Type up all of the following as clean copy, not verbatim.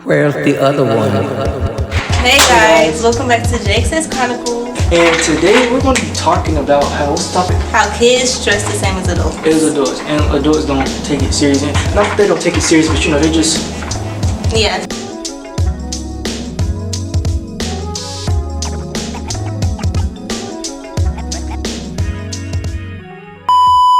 Where's the other one? Hey guys, welcome back to JXS Chronicles. And today we're going to be talking about what's the topic? How kids stress the same as adults. As adults, and adults don't take it serious. And not that they don't take it serious, but you know, they just... Yeah.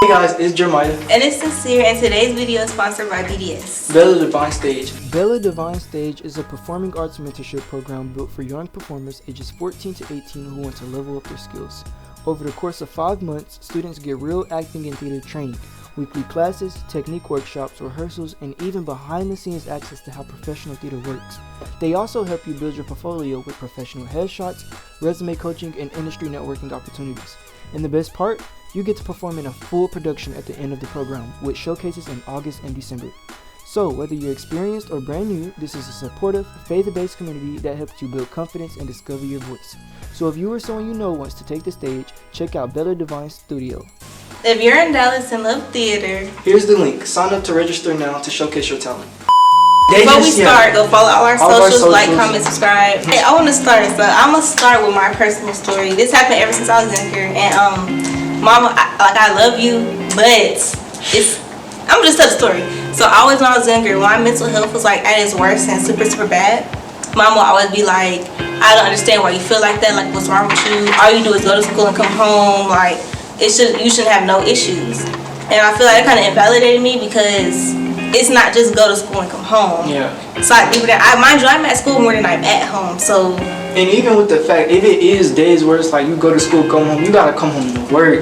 Hey guys, it's Jeremiah. And it's Sincere, and today's video is sponsored by BDS. Bella Divine Stage. Bella Divine Stage is a performing arts mentorship program built for young performers ages 14 to 18 who want to level up their skills. Over the course of 5 months, students get real acting and theater training, weekly classes, technique workshops, rehearsals, and even behind-the-scenes access to how professional theater works. They also help you build your portfolio with professional headshots, resume coaching, and industry networking opportunities. And the best part? You get to perform in a full production at the end of the program, with showcases in August and December. So, whether you're experienced or brand new, this is a supportive, faith-based community that helps you build confidence and discover your voice. So if you or someone you know wants to take the stage, check out Bella Divine Studio. If you're in Dallas and love theater, Here's the link. Sign up to register now to showcase your talent. before we start, go follow all our socials, like, comment, subscribe. Hey, I want to start, so I'm going to start with my personal story. This happened ever since I was younger, and Mama, I love you, but I'm just tell the story. So always when I was younger, when my mental health was like at its worst and super bad, Mama would always be like, I don't understand why you feel like that, like what's wrong with you? All you do is go to school and come home, like you shouldn't have no issues. And I feel like it kind of invalidated me because it's not just go to school and come home. Yeah. So mind you, I'm at school more than I'm at home, so. And even with the fact, if it is days where it's like you go to school, come home, you gotta come home to work.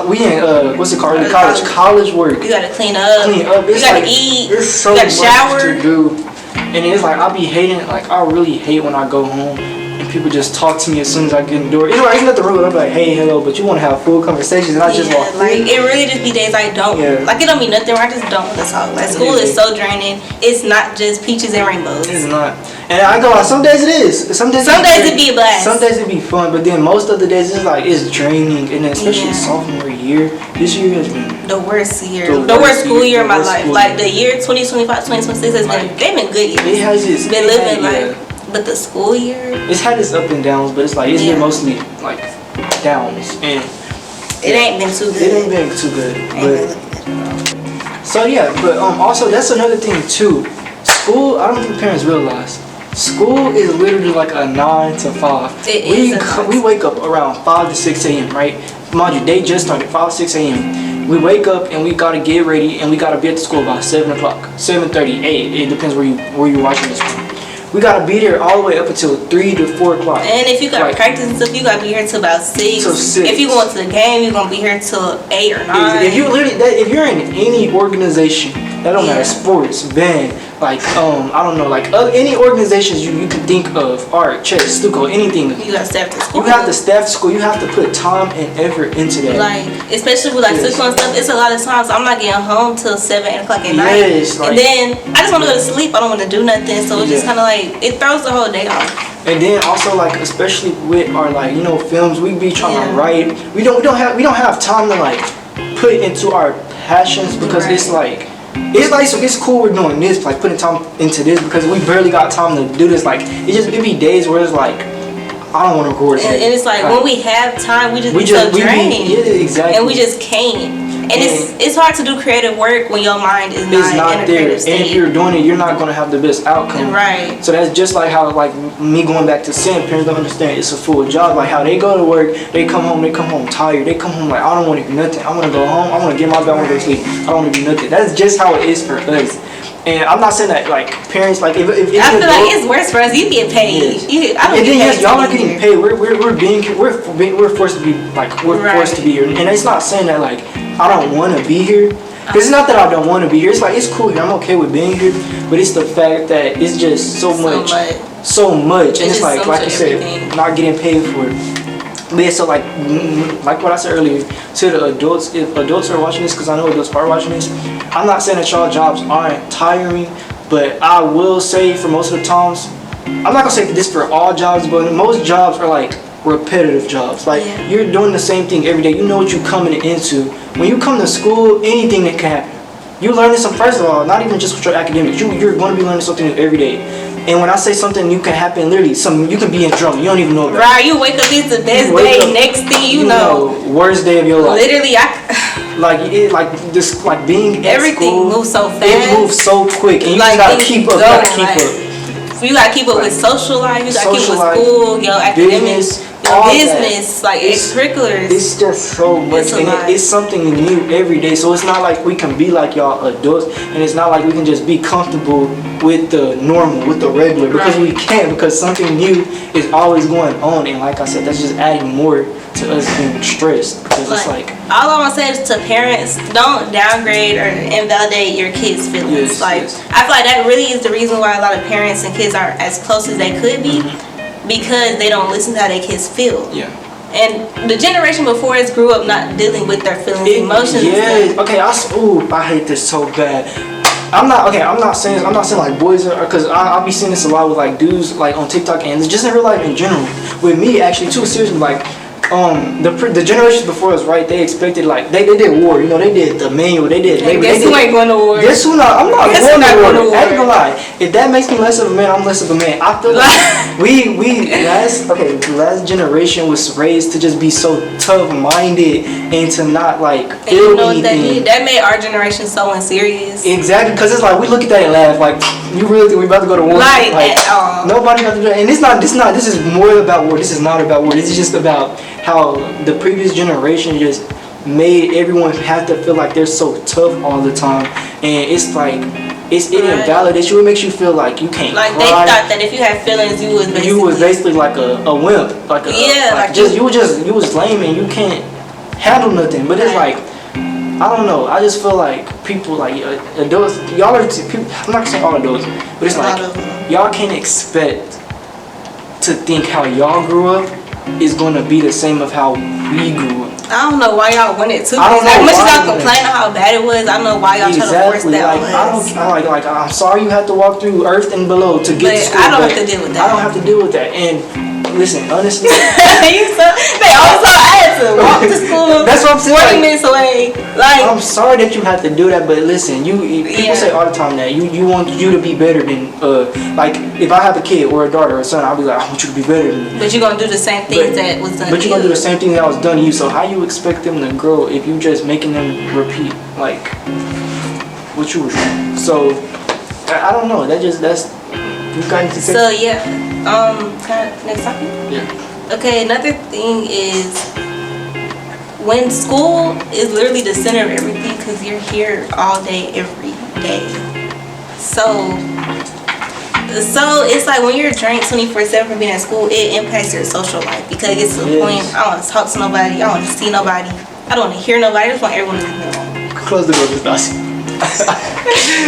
We in what's it called? College work. You gotta clean up. You gotta eat. There's so you gotta much shower. to do. And it's like I be hating. Like I really hate when I go home and people just talk to me as soon as I get in the door. It's like, nothing wrong with it. I'm like, hey, hello, but you want to have full conversations, and I just walk. Like it really just be days I don't. Yeah. Like it don't mean nothing where I just don't want to talk. Like school is so draining. It's not just peaches and rainbows. It's not. And I go on. Some days it is. Some days it be a blast. Some days it be fun, but then most of the days it's draining, and especially sophomore year. This year has been the worst year. The worst school year of my life. Like the year 2025, 2026 has been. They've been good years. It has just been living like. But the school year. It's had its up and downs, but it's like it's been mostly like downs, and it ain't been too good. It ain't been too good. But so yeah, but also that's another thing too. School, I don't think parents realize. School is literally like a 9 to 5. We wake up around 5 to 6 a.m. right? Mind you, they just started 5 6 a.m. We wake up and we gotta get ready and we gotta be at the school by 7 o'clock, 7:30, 8. It depends where you're watching this from. We gotta be there all the way up until 3 to 4 o'clock. And if you got practice and stuff, you gotta be here till about 6. Till 6. If you going to the game, you're gonna be here till 8 or 9. If you're in any organization, that don't matter, sports, band, like I don't know, like any organizations you can think of, art, chess, stucco, anything. You got to staff to school. You have to staff to school. You have to put time and effort into that. Like especially with like stucco and stuff, it's a lot of times I'm not getting home till 7, 8 o'clock at night. Yes, and then I just want to go to sleep. I don't want to do nothing, so it's just kind of like it throws the whole day off. And then also like especially with our like films, we be trying to write. We don't have time to like put into our passions because it's cool we're doing this, like putting time into this because we barely got time to do this. Like it be days where it's like I don't want to record and it's like when we have time we just so drained. Yeah, exactly. And we just can't. And it's hard to do creative work when your mind is not in a there. creative state. And if you're doing it, you're not gonna have the best outcome. Right. So that's just like how like me going back to sin. Parents don't understand it's a full job. Like how they go to work, they come home tired. They come home like I don't want to do nothing. I want to go home. I want to get my bed. I want to go to sleep. I don't want to do nothing. That's just how it is for us. And I'm not saying that like parents like if I feel like it's worse for us. You get paid. Yes. Y'all are getting paid. We're forced to be like forced to be here. And it's not saying that like I don't want to be here. It's not that I don't want to be here. It's like it's cool here. I'm okay with being here. But it's the fact that it's just so much. And it's like I said, not getting paid for it. But yeah, so like what I said earlier, to the adults, if adults are watching this, because I know adults are watching this, I'm not saying that y'all jobs aren't tiring, but I will say for most of the times, I'm not gonna say this for all jobs, but most jobs are like repetitive jobs. Like you're doing the same thing every day. You know what you're coming into. When you come to school, anything that can happen. You're learning some, first of all, not even just with your academics. You're going to be learning something new every day. And when I say something new can happen, literally, you can be in trouble. You don't even know about it. Right, you wake up, it's the best day. Next thing you know, worst day of your life. Literally, being everything at school, moves so fast. It moves so quick, and you just gotta keep up. You gotta keep up with social life. You gotta keep up with school, your academics, your business, like extracurriculars. It's just so much, and it's something new every day. So it's not like we can be like y'all adults, and it's not like we can just be comfortable with the normal, with the regular, because we can't. Because something new is always going on, and like I said, that's just adding more to us being stressed. Because it's like all I want to say is to parents, don't downgrade or invalidate your kids' feelings. I feel like that really is the reason why a lot of parents and kids aren't as close as they could be, because they don't listen to how their kids feel. Yeah. And the generation before us grew up not dealing with their feelings, emotions. Yeah. Okay. I hate this so bad. I'm not saying like boys are, because I'll be seeing this a lot with like dudes like on TikTok and just in real life in general. With me actually too, seriously, like the generations before us, right? They expected like they did war, they did the manual, Guess who ain't going to war? Guess who not? I'm not going to war. I ain't gonna lie. If that makes me less of a man, I'm less of a man. I feel like the last generation was raised to just be so tough-minded and to not like feel anything. That made our generation so unserious. Exactly, because it's like we look at that and laugh like, you really think we about to go to war? Like nobody about to do that. And this is more about war. This is not about war. This is just about how the previous generation just made everyone have to feel like they're so tough all the time, and it's like it invalidates you. It makes you feel like you can't cry. They thought that if you had feelings, you was basically like a wimp, you was lame and you can't handle nothing. But it's like, I don't know. I just feel like people like adults. Y'all are people. I'm not gonna say all adults, but it's like y'all can't expect to think how y'all grew up is gonna be the same of how we grew up. I don't know why y'all wanted to. As much as y'all complain on how bad it was, I don't know why y'all try to force that. I'm sorry you had to walk through earth and below to get to school. I don't have to deal with that. I don't have to deal with that. And listen, honestly, they also had to walk to school. That's what I'm saying. 40 minutes away. I'm sorry that you had to do that, but listen, people say all the time that you want you to be better than like if I have a kid or a daughter or a son, I'll be like, I want you to be better than me. But you're gonna do the same thing that was done. But you're gonna do the same thing that was done to you. So how you expect them to grow if you just making them repeat like what you were doing? So I don't know. That's you got anything to say? So yeah. Next topic? Yeah. Okay, another thing is when school is literally the center of everything, because you're here all day, every day. So it's like when you're drained 24/7 from being at school, it impacts your social life, because it gets to the point, I don't want to talk to nobody, I don't want to see nobody, I don't want to hear nobody, I just want everyone to leave me alone. Close the door, just us.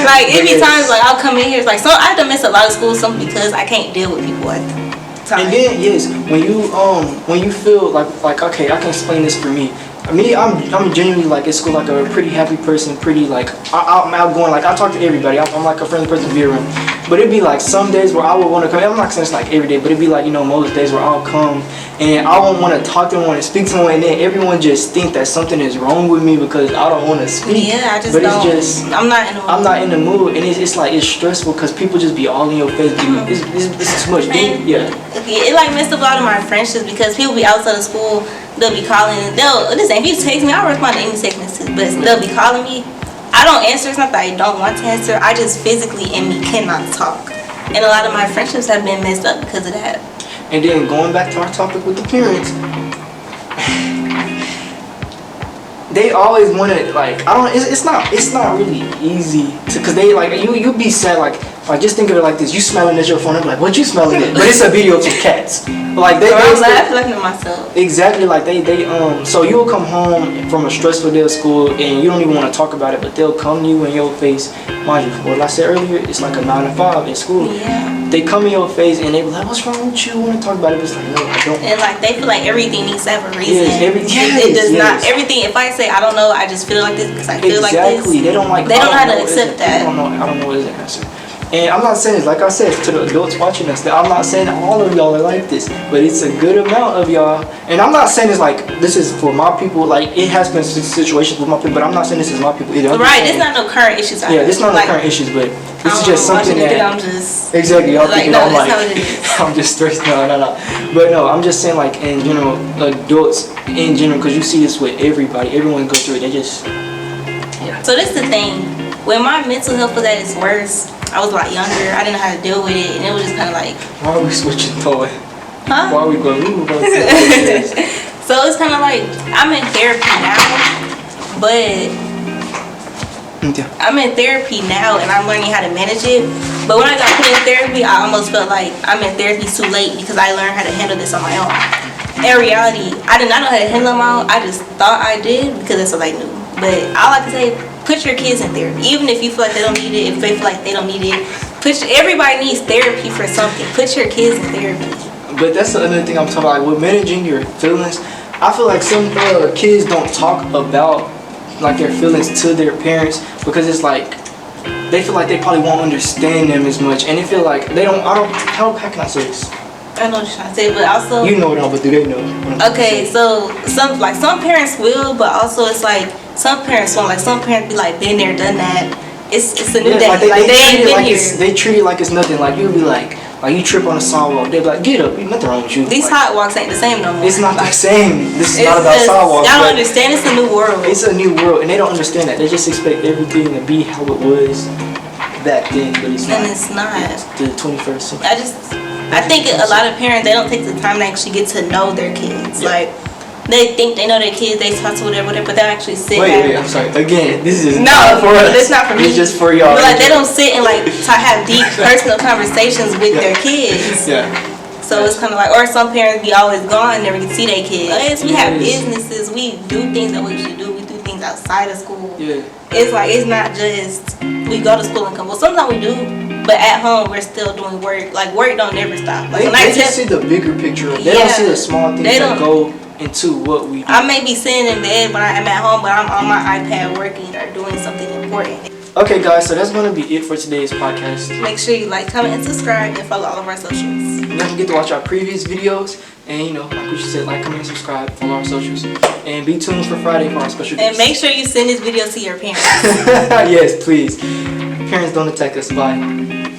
Like it be times like I'll come in here, it's like, so I have to miss a lot of school simply because I can't deal with people at the time. And then when you feel like okay, I can explain this for me. I'm genuinely like at school like a pretty happy person, pretty like I'm outgoing, like I talk to everybody. I'm like a friendly person to be around. But it'd be like some days where I would want to come. I'm not saying it's like every day, but it'd be like most days where I'll come and I won't want to talk to anyone and speak to anyone, and then everyone just think that something is wrong with me because I don't want to speak. Yeah, I just but don't. It's just I'm not in the mood. I'm not in the mood, and it's like it's stressful because people just be all in your face. It's too much. It like messed up a lot of my friendships because people be outside of school. They'll be calling. Listen, if you text me, I'll respond to any text messages. But they'll be calling me. I don't answer. It's not that I don't want to answer. I just physically in me cannot talk. And a lot of my friendships have been messed up because of that. And then going back to our topic with the parents, they always want to like it's not really easy to, because they like you be sad like just think of it like this, you smelling at your phone, I'm like, what you smelling at? But it's a video of some cats. Like I'm laughing at myself. Exactly, like they so you'll come home from a stressful day of school and you don't even want to talk about it, but they'll come to you in your face. Mind you, what I said earlier, it's like a 9 to 5 in school. Yeah. They come in your face and they be like, what's wrong with you? Want to talk about it? But it's like, no, I don't. And like they feel like everything needs to have a reason. It does not. Everything. If I say I don't know, I just feel like this because I feel like this. Exactly. They don't like. They don't know how to accept that. I don't know what is the answer. And I'm not saying, like I said, to the adults watching us, that I'm not saying all of y'all are like this, but it's a good amount of y'all. And I'm not saying it's like, this is for my people, like, it has been situations with my people, but I'm not saying this is my people either. Right, there's not no current issues. Yeah, there's not no current issues, but this is just something that... I'm just... Exactly, y'all thinking no, I'm like, that's not what it is. I'm just stressed, no. But no, I'm just saying, like, in general, adults in general, because you see this with everybody, everyone goes through it, they just... Yeah. So this is the thing, when my mental health was at its worst, I was a lot younger, I didn't know how to deal with it, and it was just kind of like... Why are we switching toy? Huh? Why are we going to So it's kind of like, I'm in therapy now, but... Yeah. I'm in therapy now and I'm learning how to manage it. But when I got put in therapy, I almost felt like I'm in therapy too late because I learned how to handle this on my own. In reality, I did not know how to handle it on my own. I just thought I did because that's what I knew. But I like to say, put your kids in therapy. Even if you feel like they don't need it, if they feel like they don't need it, everybody needs therapy for something. Put your kids in therapy. But that's the other thing I'm talking about. Like, with managing your feelings, I feel like some kids don't talk about like their feelings to their parents because it's like they feel like they probably won't understand them as much, and they feel like they don't. How can I say this? I know what you're trying to say, but also you know it all, but do they know? Okay, so some parents will, but also it's like some parents won't. Like some parents be like, been there, done that. It's a new day. Like they ain't been here. They treat it like it's nothing. Like you'll be like you trip on a sidewalk, they'll be like, get up, nothing wrong with you. These sidewalks ain't the same no more. It's not the same. This is not about sidewalks. Y'all don't understand, it's a new world. It's a new world, and they don't understand that. They just expect everything to be how it was back then, but it's not. And it's not. It's the 21st century. I think a lot of parents, they don't take the time to actually get to know their kids. Yeah. Like, they think they know their kids, they talk to whatever, but they actually sit Wait, I'm sorry. Again, this is not for us. It's not for me. It's just for y'all. But like, they don't sit and like have deep personal conversations with their kids. Yeah. So it's kind of like, or some parents be always gone, never get to see their kids. We have businesses, we do things that we should do. We do things outside of school. Yeah. It's like, it's not just we go to school and come. Well, sometimes we do, but at home we're still doing work. Like, work don't never stop. Like, they just see the bigger picture. They don't see the small things that go into what we do. I may be sitting in bed when I'm at home, but I'm on my iPad working or doing something important. Okay, guys, so that's going to be it for today's podcast. Make sure you like, comment, and subscribe, and follow all of our socials. Don't forget to watch our previous videos, and you know, like we said, like, comment, and subscribe, follow our socials, and be tuned for Friday for our special guest. And make sure you send this video to your parents. Yes, please. Parents, don't attack us. Bye.